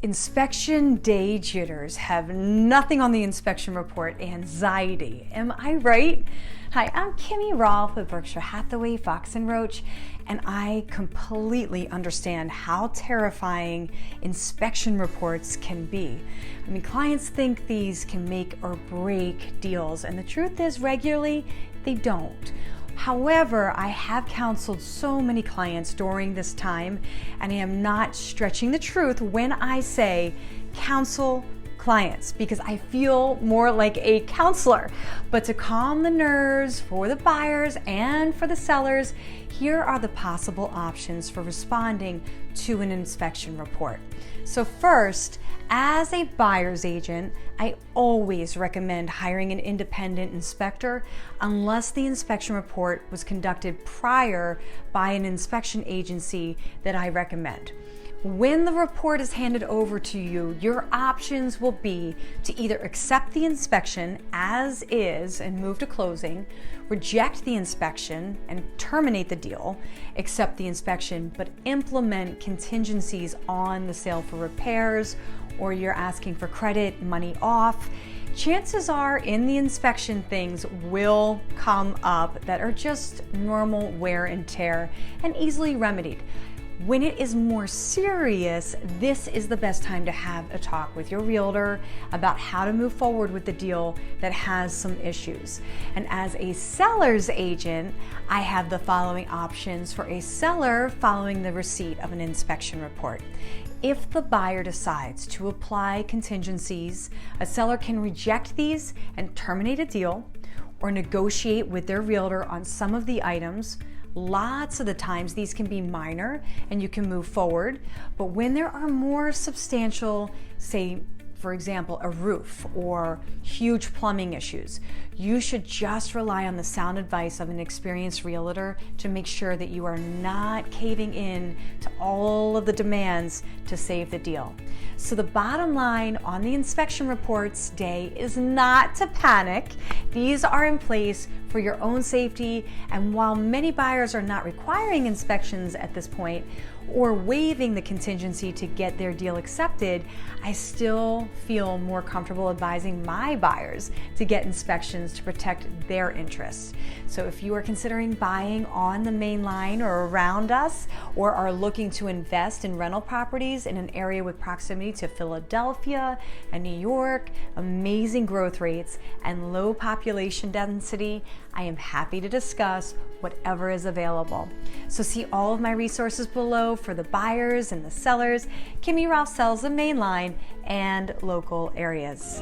Inspection day jitters have nothing on the inspection report anxiety. Am I right? Hi, I'm Kimmy Rolfe with Berkshire Hathaway Fox & Roach, and I completely understand how terrifying inspection reports can be. I mean, clients think these can make or break deals, and the truth is regularly they don't. However, I have counseled so many clients during this time, and I am not stretching the truth when I say counsel clients, because I feel more like a counselor. But to calm the nerves for the buyers and for the sellers, here are the possible options for responding to an inspection report. So first, as a buyer's agent, I always recommend hiring an independent inspector unless the inspection report was conducted prior by an inspection agency that I recommend. When the report is handed over to you, your options will be to either accept the inspection as is and move to closing, reject the inspection and terminate the deal, accept the inspection but implement contingencies on the sale for repairs, or you're asking for credit, money off. Chances are in the inspection things will come up that are just normal wear and tear and easily remedied. When it is more serious, this is the best time to have a talk with your realtor about how to move forward with the deal that has some issues. And as a seller's agent, I have the following options for a seller following the receipt of an inspection report. If the buyer decides to apply contingencies, a seller can reject these and terminate a deal, or negotiate with their realtor on some of the items. Lots of the times these can be minor and you can move forward, but when there are more substantial, say, for example, a roof or huge plumbing issues, you should just rely on the sound advice of an experienced realtor to make sure that you are not caving in to all of the demands to save the deal. So the bottom line on the inspection reports day is not to panic. These are in place for your own safety, and while many buyers are not requiring inspections at this point or waiving the contingency to get their deal accepted, I still feel more comfortable advising my buyers to get inspections to protect their interests. So if you are considering buying on the main line or around us, or are looking to invest in rental properties in an area with proximity to Philadelphia and New York, amazing growth rates and low population density, I am happy to discuss whatever is available. So see all of my resources below for the buyers and the sellers. Kimmy Rolfe sells the main line and local areas.